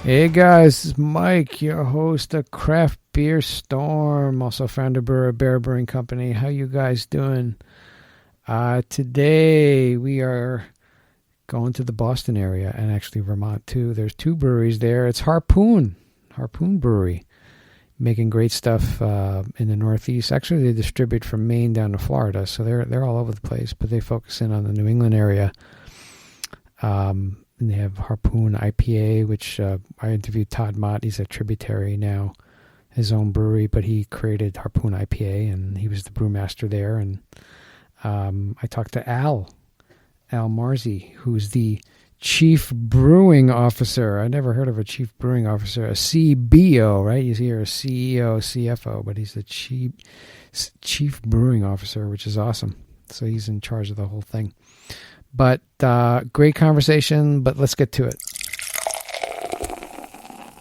Hey guys, this is Mike, your host of Craft Beer Storm, also founder of Bear Brewing Company. How you guys doing? Today we are going to the Boston area and actually Vermont too. There's two breweries there. It's Harpoon Brewery, making great stuff in the Northeast. Actually, they distribute from Maine down to Florida, so they're all over the place. But they focus in on the New England area. And they have Harpoon IPA, which I interviewed Todd Mott. He's a Tributary now, his own brewery, but he created Harpoon IPA, and he was the brewmaster there. And I talked to Al Marzi, who's the Chief Brewing Officer. I never heard of a Chief Brewing Officer, a CBO, right? You hear a CEO, CFO, but he's the Chief Brewing Officer, which is awesome. So he's in charge of the whole thing. But great conversation, but let's get to it.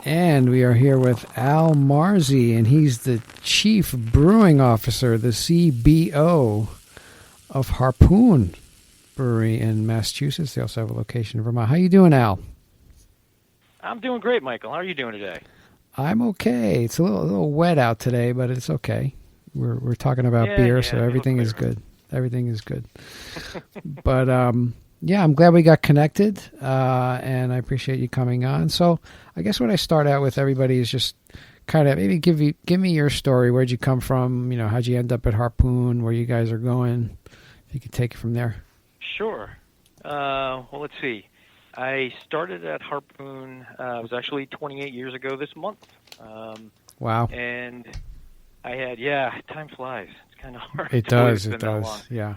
And we are here with Al Marzi, and he's the Chief Brewing Officer, the CBO of Harpoon Brewery in Massachusetts. They also have a location in Vermont. How you doing, Al? I'm doing great, Michael. How are you doing today? I'm okay. It's a little wet out today, but it's okay. We're talking about beer, so everything is good. Everything is good. But, I'm glad we got connected, and I appreciate you coming on. So I guess what I start out with everybody is just kind of maybe give me your story. Where'd you come from? You know, how'd you end up at Harpoon, where you guys are going? If you could take it from there. Sure. Well, let's see. I started at Harpoon, it was actually 28 years ago this month. Wow. And I had, time flies. Kind of hard. It does. Yeah.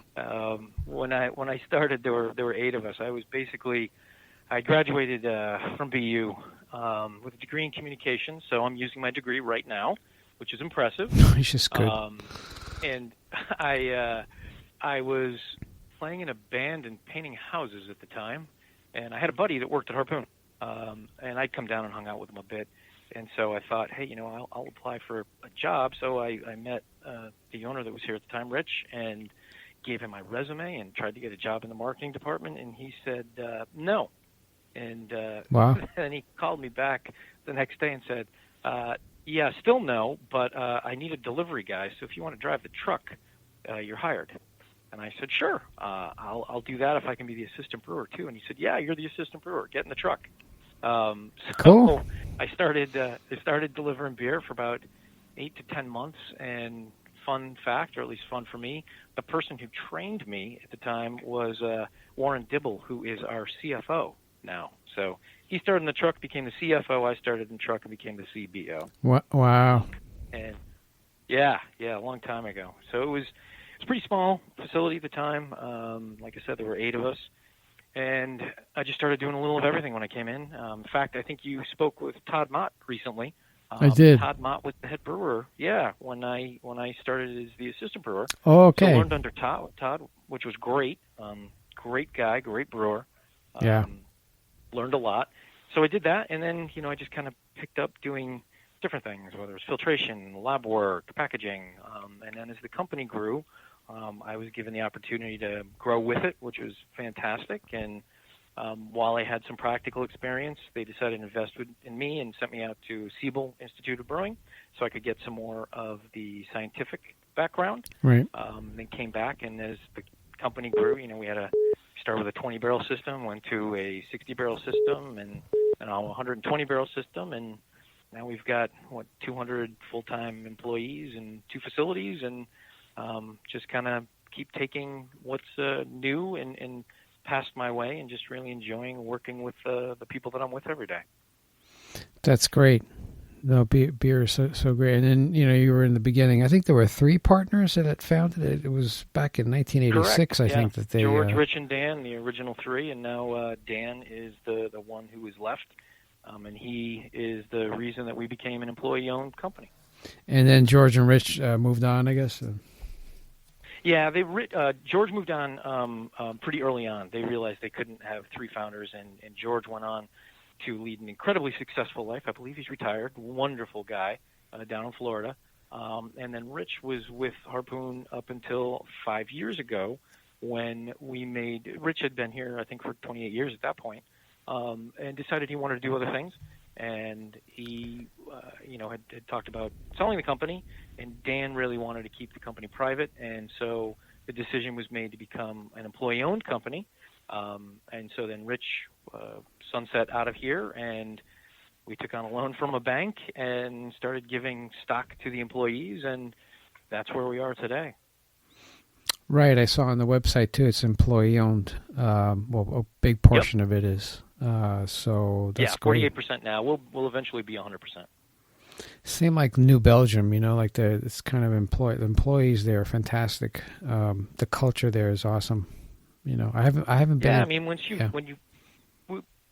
When I started, there were 8 of us. I graduated from BU with a degree in communications, so I'm using my degree right now, which is impressive. It's just good. And I was playing in a band and painting houses at the time, and I had a buddy that worked at Harpoon, and I'd come down and hung out with him a bit. And so I thought, hey, I'll apply for a job. So I met the owner that was here at the time, Rich, and gave him my resume and tried to get a job in the marketing department. And he said no. And wow. And he called me back the next day and said, yeah, still no, but I need a delivery guy. So if you want to drive the truck, you're hired. And I said, sure, I'll do that if I can be the assistant brewer too. And he said, yeah, you're the assistant brewer. Get in the truck. Cool. I started delivering beer for about 8 to 10 months, and fun fact, or at least fun for me, the person who trained me at the time was Warren Dibble, who is our CFO now. So he started in the truck, became the CFO. I started in the truck and became the CBO. Wow. And yeah, a long time ago. So it was a pretty small facility at the time. Like I said, there were 8 of us. And I just started doing a little of everything when I came in. In fact, I think you spoke with Todd Mott recently. I did. Todd Mott was the head brewer. Yeah, when I started as the assistant brewer. Oh, okay. So I learned under Todd, which was great. Great guy, great brewer. Yeah. Learned a lot. So I did that, and then I just kind of picked up doing different things, whether it was filtration, lab work, packaging, and then as the company grew. I was given the opportunity to grow with it, which was fantastic. And while I had some practical experience, they decided to invest in me and sent me out to Siebel Institute of Brewing so I could get some more of the scientific background. Right. Then came back, and as the company grew, we had start with a 20-barrel system, went to a 60-barrel system, and now a 120-barrel system, and now we've got 200 full-time employees and 2 facilities, and just kind of keep taking what's new and passed my way, and just really enjoying working with the people that I'm with every day. That's great. No, beer is so great. And then, you were in the beginning. I think there were 3 partners that had founded it. It was back in 1986, Correct. I think, that they... George, Rich, and Dan, the original 3, and now Dan is the one who is left, and he is the reason that we became an employee-owned company. And then George and Rich moved on, I guess? Yeah, George moved on pretty early on. They realized they couldn't have 3 founders, and George went on to lead an incredibly successful life. I believe he's retired. Wonderful guy down in Florida. And then Rich was with Harpoon up until 5 years ago when Rich had been here, I think, for 28 years at that point, and decided he wanted to do other things. and he, had talked about selling the company, and Dan really wanted to keep the company private, and so the decision was made to become an employee-owned company. And so then Rich sunset out of here, and we took on a loan from a bank and started giving stock to the employees, and that's where we are today. Right. I saw on the website, too, it's employee-owned. A big portion of it is. So that's great. 48% now. We'll eventually be 100%. Same like New Belgium, like it's kind of the employees there are fantastic. The culture there is awesome. I haven't been. Yeah, I mean,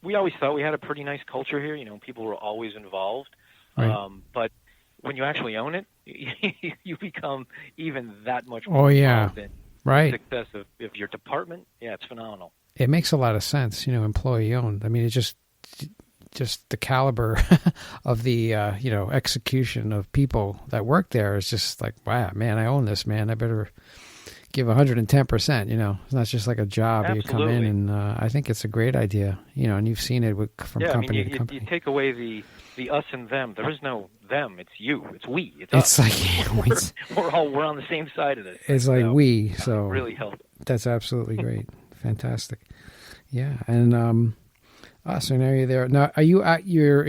we always thought we had a pretty nice culture here. People were always involved. Right. But when you actually own it, you become even that much more involved in the success of your department. Yeah, it's phenomenal. It makes a lot of sense, employee owned. I mean, it's just the caliber of the execution of people that work there is just like, wow, man, I own this, man. I better give 110%. It's not just like a job. Absolutely. You come in, and I think it's a great idea. And you've seen it from company to company. You take away the us and them. There is no them. It's you. It's we. It's us. Like we're on the same side of it. It's like we. So it really helped. That's absolutely great. Fantastic. Yeah, and so now you're there. Now, you're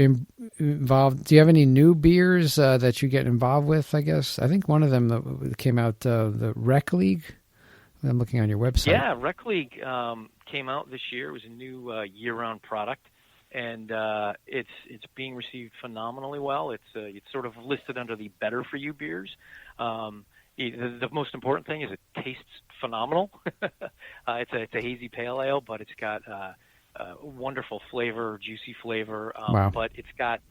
involved? Do you have any new beers that you get involved with? I guess I think one of them that came out, the Rec League. I'm looking on your website. Yeah, Rec League came out this year. It was a new year-round product, and it's being received phenomenally well. It's sort of listed under the Better for You beers. The most important thing is it tastes phenomenal. It's a hazy pale ale, but it's got wonderful flavor, juicy flavor. Wow. But it's got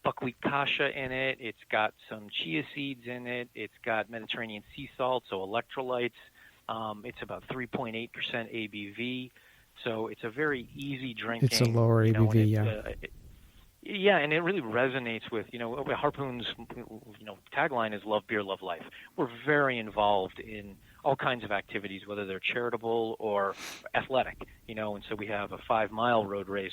buckwheat kasha in it. It's got some chia seeds in it. It's got Mediterranean sea salt, so electrolytes. It's about 3.8% ABV, so it's a very easy drinking. It's a lower ABV, yeah, and it really resonates with, Harpoon's, tagline is love beer, love life. We're very involved in all kinds of activities, whether they're charitable or athletic, and so we have a 5-mile road race.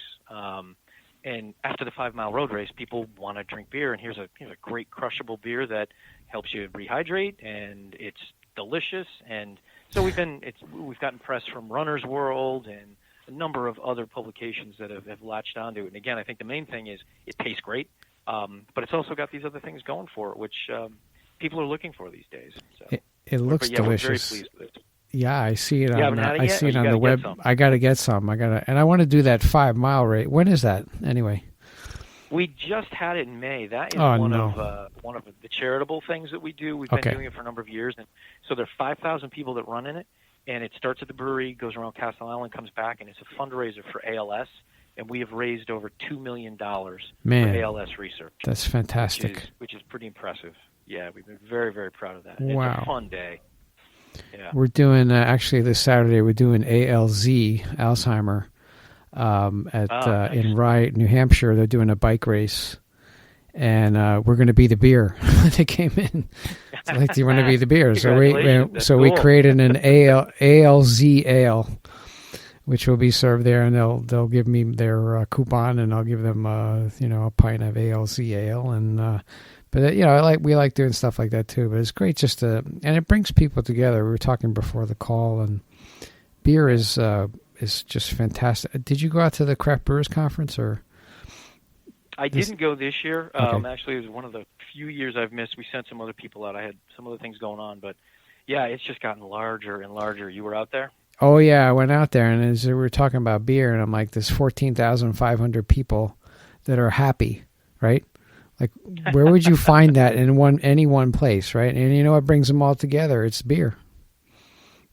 And after the 5-mile road race, people want to drink beer, and here's a great crushable beer that helps you rehydrate, and it's delicious. And so we've gotten press from Runner's World and a number of other publications that have latched onto it. And again, I think the main thing is it tastes great, but it's also got these other things going for it, which people are looking for these days. So. It looks delicious. We're very pleased with it. Yeah, I see it. I see it on the web. I got to get some. And I want to do that 5-mile rate. When is that anyway? We just had it in May. That is one of the charitable things that we do. We've been doing it for a number of years, and so there are 5,000 people that run in it. And it starts at the brewery, goes around Castle Island, comes back, and it's a fundraiser for ALS. And we have raised over $2 million for ALS research. That's fantastic. Which is pretty impressive. Yeah, we've been very, very proud of that. Wow. It's a fun day. Yeah. We're doing, actually this Saturday, we're doing ALZ, Alzheimer, in Rye, New Hampshire. They're doing a bike race. And we're going to be the beer. They came in. It's like, do you want to be the beer? So we created an ALZ ale, which will be served there, and they'll give me their coupon, and I'll give them a pint of ALZ ale, and we like doing stuff like that too. But it's great and it brings people together. We were talking before the call, and beer is just fantastic. Did you go out to the Craft Brewers Conference or? I didn't go this year. Okay. Actually, it was one of the few years I've missed. We sent some other people out. I had some other things going on, but yeah, it's just gotten larger and larger. You were out there? Oh yeah, I went out there, and as we were talking about beer, and I'm like, there's 14,500 people that are happy, right? Like, where would you find that in any one place, right? And what brings them all together? It's beer.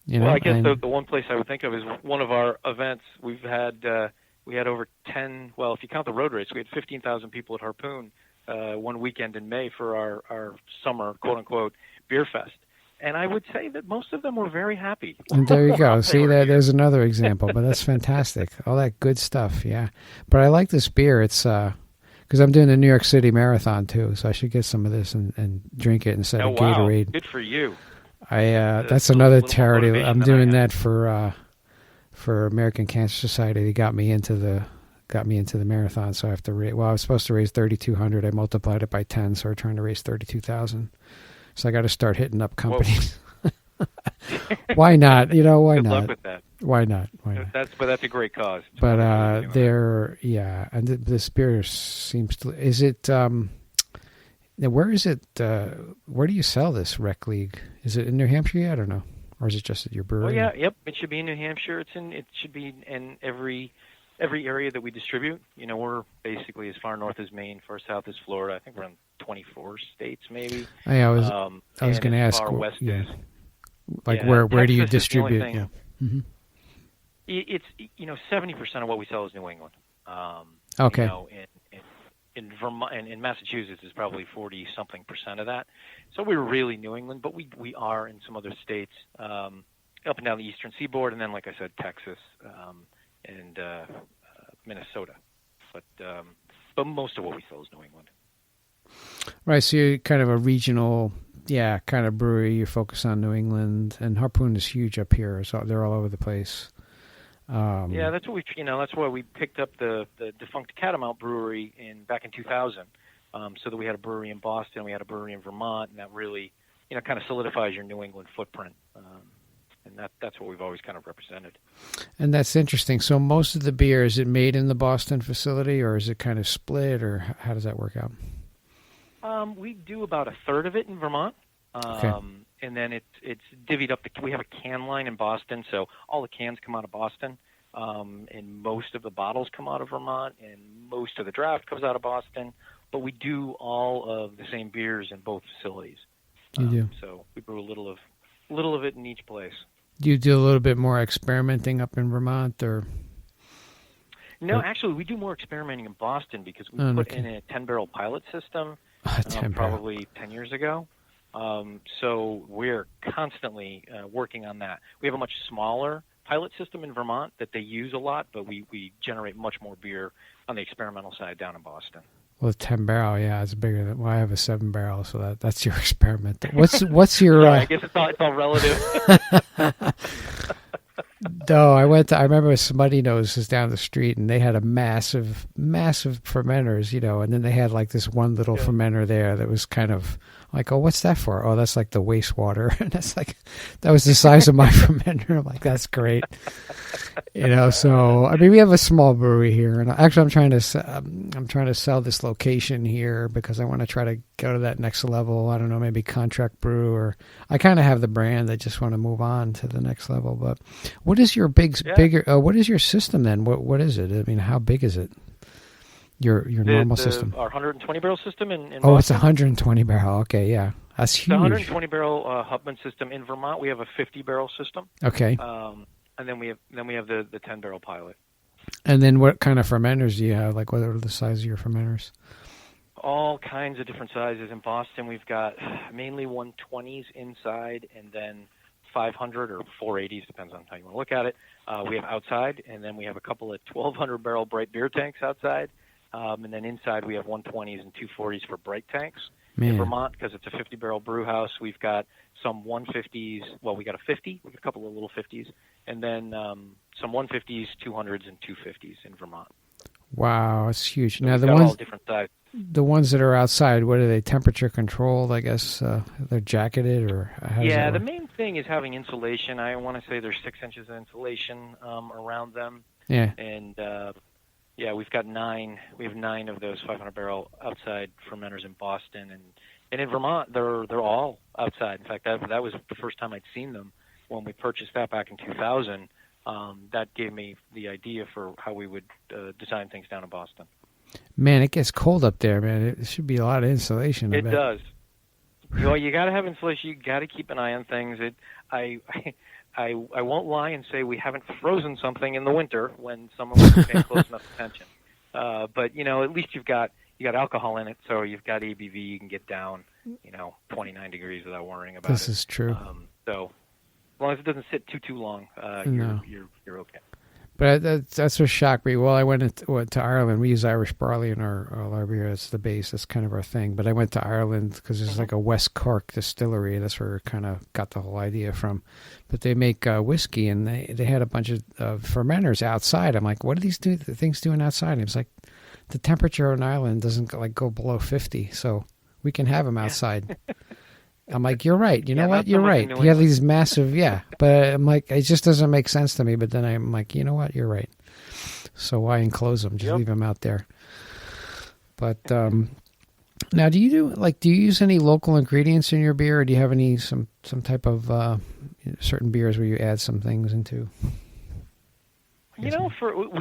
Well, I guess the one place I would think of is one of our events. We've had. We had over 10, well, if you count the road race, we had 15,000 people at Harpoon one weekend in May for our summer, quote-unquote, beer fest. And I would say that most of them were very happy. And there you go. See, there's another example, but that's fantastic. All that good stuff, yeah. But I like this beer. It's because I'm doing the New York City Marathon, too, so I should get some of this and drink it instead of Gatorade. Wow. Good for you. That's another charity. I'm doing that for American Cancer Society. They got me into the got me into the marathon. So I have to raise. Well, I was supposed to raise 3,200. I multiplied it by 10, so we're trying to raise 32,000. So I got to start hitting up companies. Why not? You know, why Good not? luck with that. Why not? Why not? That's a great cause. But and this beer seems to. Is it? Now, where is it? Where do you sell this Rec League? Is it in New Hampshire yet? I don't know, or is it just at your brewery? Oh yeah, yep. It should be in New Hampshire. It should be in every area that we distribute. You know, we're basically as far north as Maine, far south as Florida. I think we're in 24 states, maybe. I was going to ask. Far west is, where do you Texas is the only distribute? thing. Yeah. Mm-hmm. It's 70% of what we sell is New England. Okay. You know, in Vermont and in Massachusetts is probably 40-something% of that. So we're really New England, but we are in some other states up and down the eastern seaboard, and then, like I said, Texas and Minnesota. But most of what we sell is New England. Right. So you're kind of a regional, kind of brewery. You focus on New England, and Harpoon is huge up here, so they're all over the place. That's what that's why we picked up the defunct Catamount Brewery back in 2000, so that we had a brewery in Boston, we had a brewery in Vermont, and that really, kind of solidifies your New England footprint, and that's what we've always kind of represented. And that's interesting. So most of the beer, is it made in the Boston facility, or is it kind of split, or how does that work out? We do about a third of it in Vermont. Okay. And then it's divvied up. We have a can line in Boston, so all the cans come out of Boston, and most of the bottles come out of Vermont, and most of the draft comes out of Boston. But we do all of the same beers in both facilities. You do. So we brew a little of it in each place. Do you do a little bit more experimenting up in Vermont, or? No, actually, we do more experimenting in Boston because we put in a 10-barrel pilot system probably 10 years ago. So we're constantly working on that. We have a much smaller pilot system in Vermont that they use a lot, but we generate much more beer on the experimental side down in Boston. Well, 10-barrel, it's bigger than. Well, I have a 7-barrel, so that's your experiment. What's your? I guess it's all relative. No, I remember Smutty Nose was down the street, and they had a massive fermenters, and then they had like this one little fermenter there that was kind of like, oh, what's that for? Oh, that's like the wastewater. And that's like, that was the size of my fermenter. I'm like, that's great. So, I mean, we have a small brewery here, and actually I'm trying to sell this location here because I want to try to go to that next level. I don't know, maybe contract brew, or I kind of have the brand. I just want to move on to the next level. But what is your bigger, what is your system then? What is it? I mean, how big is it? Your normal system. Our 120-barrel system in Boston? It's a 120-barrel. Okay, yeah. That's huge. The 120-barrel Hubman system. In Vermont, we have a 50-barrel system. Okay. And then we have the 10-barrel pilot. And then what kind of fermenters do you have? Like, what are the size of your fermenters? All kinds of different sizes. In Boston, we've got mainly 120s inside, and then 500 or 480s, depends on how you want to look at it. We have outside, and then we have a couple of 1,200-barrel bright beer tanks outside. And then inside we have 120s and 240s for bright tanks. Man. In Vermont, because it's a 50-barrel brew house, we've got some 150s. Well, we got a 50, we got a couple of little 50s, and then some 150s, 200s, and 250s in Vermont. Wow, that's huge. So now all different sizes. The ones that are outside, what are they? Temperature controlled, I guess. They're jacketed, or how does that work? The main thing is having insulation. I want to say there's 6 inches of insulation around them. Yeah. And we've got 9. We have 9 of those 500-barrel outside fermenters in Boston, and in Vermont they're all outside. In fact, that was the first time I'd seen them when we purchased that back in 2000. That gave me the idea for how we would design things down in Boston. Man, it gets cold up there, man. It should be a lot of insulation. It does. You got to have insulation. You got to keep an eye on things. I won't lie and say we haven't frozen something in the winter when someone wasn't paying close enough attention. But at least you got alcohol in it, so you've got ABV. You can get down 29 degrees without worrying about it. This is true. So as long as it doesn't sit too long, No. you're okay. But that's what shocked me. Well, I went to Ireland. We use Irish barley in all our beer. That's the base. That's kind of our thing. But I went to Ireland because there's like a West Cork distillery. That's where we kind of got the whole idea from. But they make whiskey, and they had a bunch of fermenters outside. I'm like, what are these things doing outside? And it's like, the temperature on Ireland doesn't like go below 50, so we can have them outside. I'm like, you're right. You know what? You're right. You have these massive, but I'm like, it just doesn't make sense to me. But then I'm like, you know what? You're right. So why enclose them? Just leave them out there. But now, do you use any local ingredients in your beer, or do you have some type of certain beers where you add some things into? We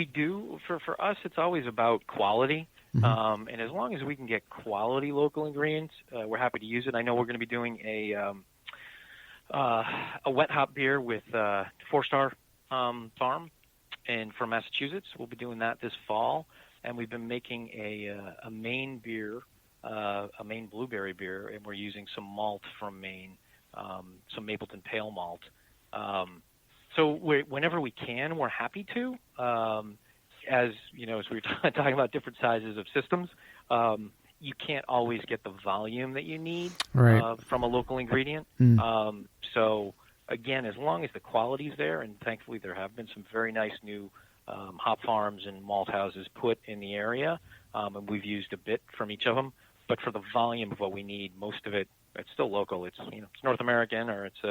do. For us, it's always about quality. Mm-hmm. And as long as we can get quality local ingredients, we're happy to use it. I know we're going to be doing a wet hop beer with 4-Star Farm from Massachusetts. We'll be doing that this fall, and we've been making a Maine beer, a Maine blueberry beer, and we're using some malt from Maine, some Mapleton Pale Malt. So whenever we can, we're happy to. As we were talking about different sizes of systems, you can't always get the volume that you need from a local ingredient. So again, as long as the quality's there, and thankfully there have been some very nice new hop farms and malt houses put in the area, and we've used a bit from each of them. But for the volume of what we need, most of it's still local. It's it's North American, or it's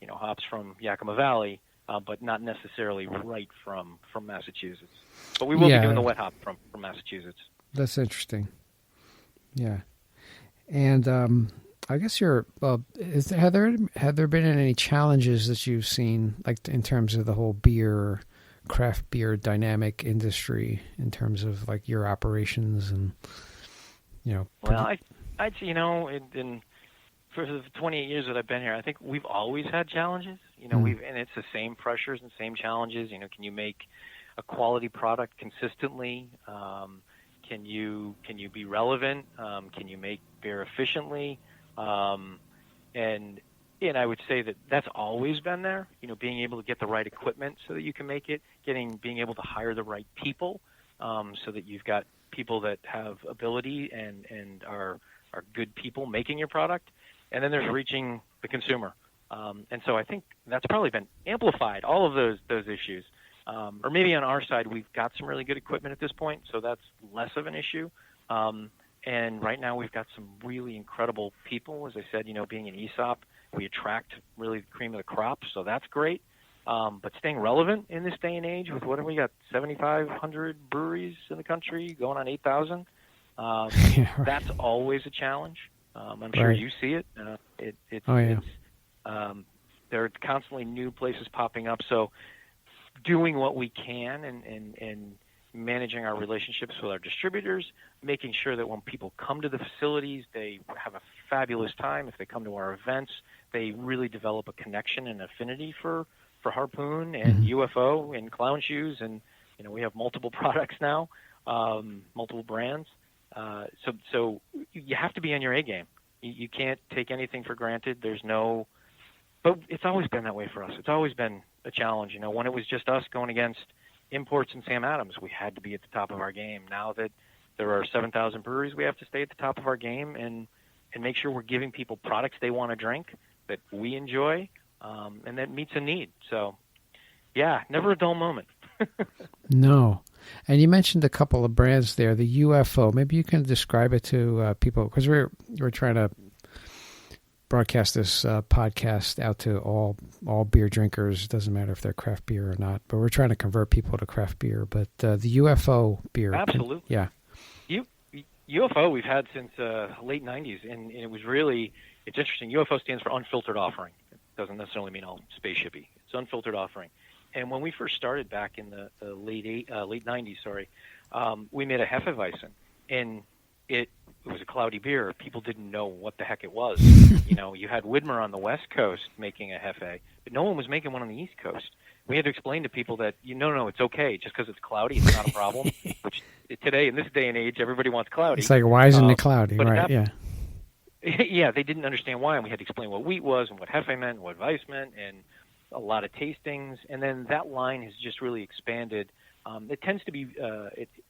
hops from Yakima Valley. But not necessarily right from Massachusetts. But we will be doing the wet hop from Massachusetts. That's interesting. Yeah. And I guess have there been any challenges that you've seen, like in terms of the whole craft beer dynamic industry, in terms of like your operations and, Well, I'd say, for the 28 years that I've been here, I think we've always had challenges. And it's the same pressures and same challenges. Can you make a quality product consistently? Can you be relevant? Can you make beer efficiently? And I would say that's always been there. Being able to get the right equipment so that you can make it, being able to hire the right people, so that you've got people that have ability and are good people making your product. And then there's reaching the consumer. And so I think that's probably been amplified, all of those issues. Or maybe on our side, we've got some really good equipment at this point, so that's less of an issue. And right now we've got some really incredible people. As I said, being an ESOP, we attract really the cream of the crop, so that's great. But staying relevant in this day and age with what have we got, 7,500 breweries in the country, going on 8,000, that's always a challenge. I'm sure you see it. There are constantly new places popping up. So doing what we can and managing our relationships with our distributors, making sure that when people come to the facilities, they have a fabulous time. If they come to our events, they really develop a connection and affinity for Harpoon and UFO and Clown Shoes. And, we have multiple products now, multiple brands. So you have to be on your A game. You can't take anything for granted. But it's always been that way for us. It's always been a challenge. When it was just us going against imports and Sam Adams, we had to be at the top of our game. Now that there are 7,000 breweries, we have to stay at the top of our game and make sure we're giving people products they want to drink, that we enjoy, and that meets a need. So, never a dull moment. No. And you mentioned a couple of brands there, the UFO. Maybe you can describe it to people, because we're trying to broadcast this podcast out to all beer drinkers. It doesn't matter if they're craft beer or not, but we're trying to convert people to craft beer. But the UFO beer. Absolutely. UFO we've had since late 90s, and it was really, it's interesting. UFO stands for unfiltered offering. It doesn't necessarily mean all spaceshipy. It's unfiltered offering. And when we first started back in the late 90s, we made a Hefeweizen, and it was a cloudy beer. People didn't know what the heck it was. You had Widmer on the West Coast making a Hefe, but no one was making one on the East Coast. We had to explain to people that, no, it's okay. Just because it's cloudy, it's not a problem. Which today, in this day and age, everybody wants cloudy. It's like, why isn't it cloudy? Right, Yeah, they didn't understand why, and we had to explain what wheat was and what Hefe meant and what Weiss meant, and a lot of tastings, and then that line has just really expanded. It tends to be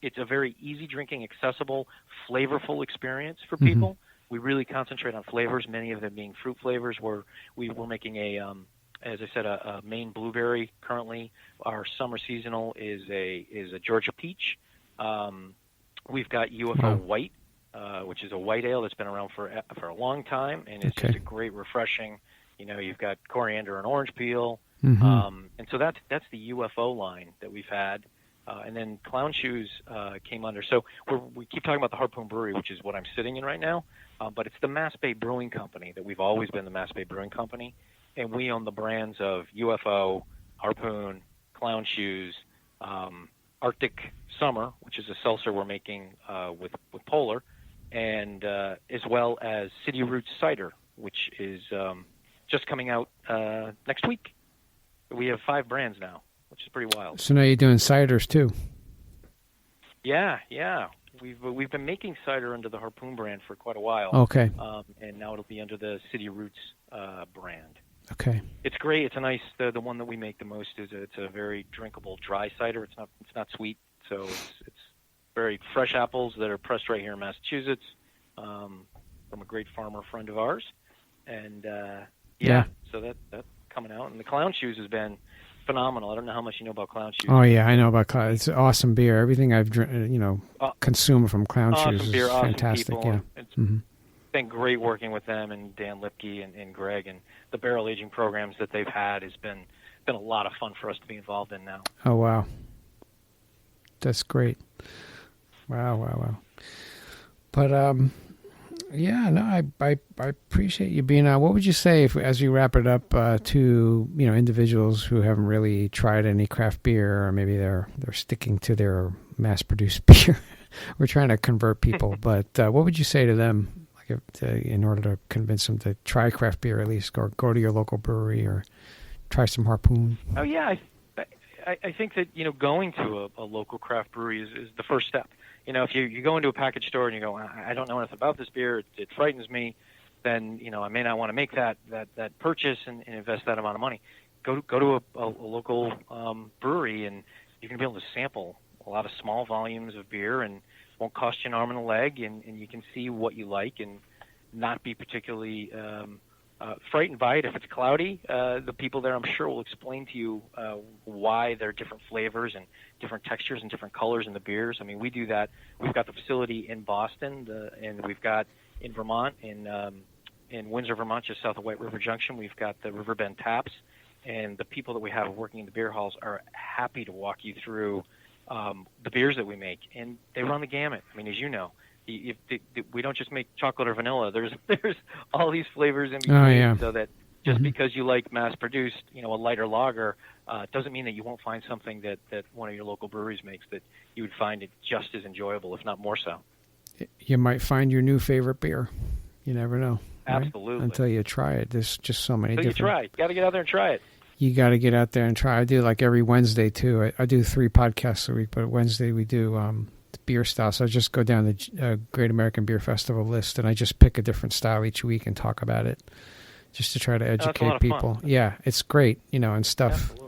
it's a very easy drinking, accessible, flavorful experience for people. We really concentrate on flavors, many of them being fruit flavors. We're making as I said, a Maine blueberry currently. Our summer seasonal is a Georgia peach. We've got UFO White, which is a white ale that's been around for a long time, and it's just a great, refreshing. You've got coriander and orange peel, and so that's the UFO line that we've had. And then Clown Shoes came under. So we keep talking about the Harpoon Brewery, which is what I'm sitting in right now, but it's the Mass Bay Brewing Company that we've always been the Mass Bay Brewing Company, and we own the brands of UFO, Harpoon, Clown Shoes, Arctic Summer, which is a seltzer we're making with Polar, and as well as City Roots Cider, which is just coming out next week. We have 5 brands now, which is pretty wild. So now you're doing ciders too. Yeah. We've been making cider under the Harpoon brand for quite a while. Okay. And now it'll be under the City Roots brand. Okay. It's great. It's a nice. The one that we make the most is it's a very drinkable dry cider. It's not sweet, so it's very fresh apples that are pressed right here in Massachusetts from a great farmer friend of ours, and so that's coming out. And the Clown Shoes has been phenomenal. I don't know how much you know about Clown Shoes. Oh yeah, I know about Clown. It's awesome beer. Everything I've consumed from Clown Shoes is beer, fantastic. Awesome Yeah. It's been great working with them and Dan Lipke and Greg, and the barrel aging programs that they've had has been a lot of fun for us to be involved in now. Oh wow, that's great. Wow. But I appreciate you being on. What would you say as you wrap it up to individuals who haven't really tried any craft beer, or maybe they're sticking to their mass-produced beer? We're trying to convert people, but what would you say to them, in order to convince them to try craft beer at least, or go to your local brewery, or try some Harpoon? Oh yeah, I think that going to a local craft brewery is the first step. If you go into a package store and you go, I don't know anything about this beer, it frightens me, then I may not want to make that purchase and invest that amount of money. Go to a local brewery, and you're going to be able to sample a lot of small volumes of beer, and it won't cost you an arm and a leg, and you can see what you like and not be particularly frightened by it. If it's cloudy, the people there, I'm sure, will explain to you why there are different flavors and different textures and different colors in the beers. I mean, we do that. We've got the facility in Boston, and we've got in Vermont, in Windsor, Vermont, just south of White River Junction. We've got the Riverbend Taps, and the people that we have working in the beer halls are happy to walk you through the beers that we make, and they run the gamut. I mean, as you know, we don't just make chocolate or vanilla. There's all these flavors in between, so that just because you like mass-produced, a lighter lager, doesn't mean that you won't find something that one of your local breweries makes that you would find it just as enjoyable, if not more so. You might find your new favorite beer. You never know. Right? Absolutely. Until you try it. There's just so many different... You try. You got to get out there and try it. You got to get out there and try. I do like every Wednesday, too. I do 3 podcasts a week, but Wednesday we do... beer style. So I just go down the Great American Beer Festival list, and I just pick a different style each week and talk about it, just to try to educate people. Fun. Yeah, it's great, and stuff. Absolutely.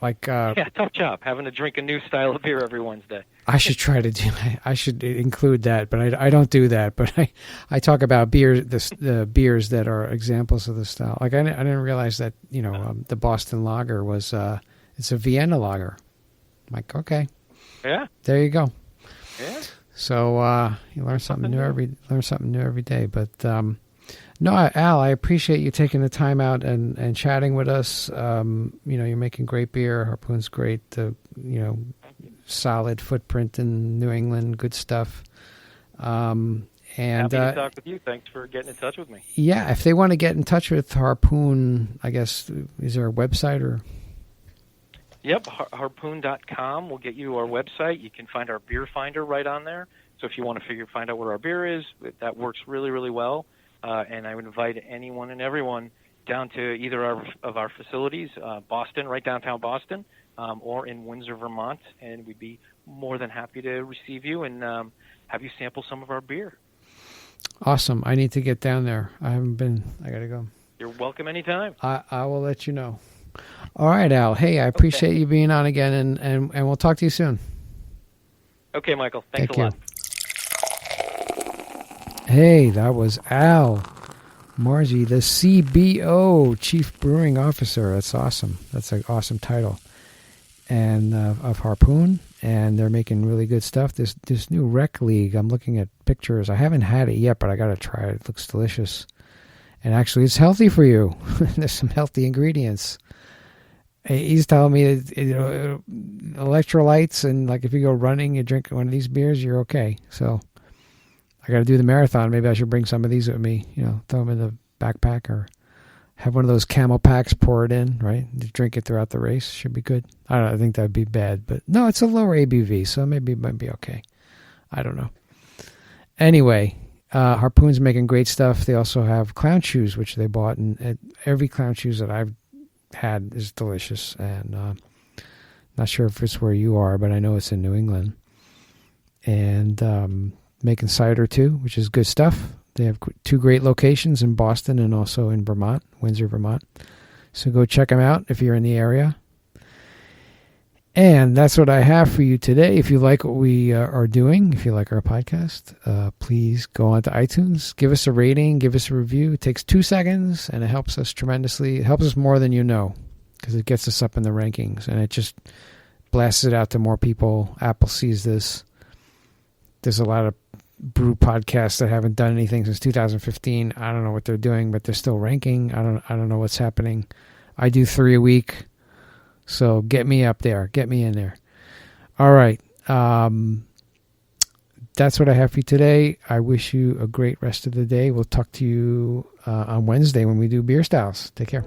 Like tough job having to drink a new style of beer every Wednesday. I should try to do. I should include that, but I don't do that. But I talk about the beers that are examples of the style. Like I didn't realize that the Boston Lager was it's a Vienna lager. I'm like, okay. Yeah. There you go. Yeah. So you learn something new every day. But no, Al, I appreciate you taking the time out and chatting with us. You're making great beer. Harpoon's great. Solid footprint in New England. Good stuff. And happy to talk with you. Thanks for getting in touch with me. Yeah, if they want to get in touch with Harpoon, I guess, is there a website or? Yep, harpoon.com will get you to our website. You can find our beer finder right on there. So if you want to find out where our beer is, that works really, really well. And I would invite anyone and everyone down to either of our facilities, Boston, right downtown Boston, or in Windsor, Vermont, and we'd be more than happy to receive you and have you sample some of our beer. Awesome. I need to get down there. I haven't been. I got to go. You're welcome anytime. I will let you know. All right, Al. Hey, I appreciate you being on again, and we'll talk to you soon. Okay, Michael. Thanks a lot. Hey, that was Al Marzi, the CBO, Chief Brewing Officer. That's awesome. That's an awesome title. And of Harpoon, and they're making really good stuff. This new Rec League, I'm looking at pictures. I haven't had it yet, but I got to try it. It looks delicious. And actually, it's healthy for you. There's some healthy ingredients. He's telling me that, electrolytes, and like if you go running, you drink one of these beers, you're okay. So I got to do the marathon. Maybe I should bring some of these with me. Throw them in the backpack, or have one of those camel packs, pour it in, right? Drink it throughout the race. Should be good. I don't know. I think that'd be bad, but no, it's a lower ABV, so maybe it might be okay. I don't know. Anyway, Harpoon's making great stuff. They also have clown shoes, which they bought, and every clown shoes that I've had is delicious. And not sure if it's where you are, but I know it's in New England. And making cider too, which is good stuff. They have 2 great locations in Boston and also in Vermont, Windsor, Vermont. So go check them out if you're in the area. And that's what I have for you today. If you like what we are doing, if you like our podcast, please go on to iTunes, give us a rating, give us a review. It takes 2 seconds, and it helps us tremendously. It helps us more than you know, because it gets us up in the rankings, and it just blasts it out to more people. Apple sees this. There's a lot of brew podcasts that haven't done anything since 2015. I don't know what they're doing, but they're still ranking. I don't know what's happening. I do 3 a week. So get me up there. Get me in there. All right. That's what I have for you today. I wish you a great rest of the day. We'll talk to you on Wednesday when we do beer styles. Take care.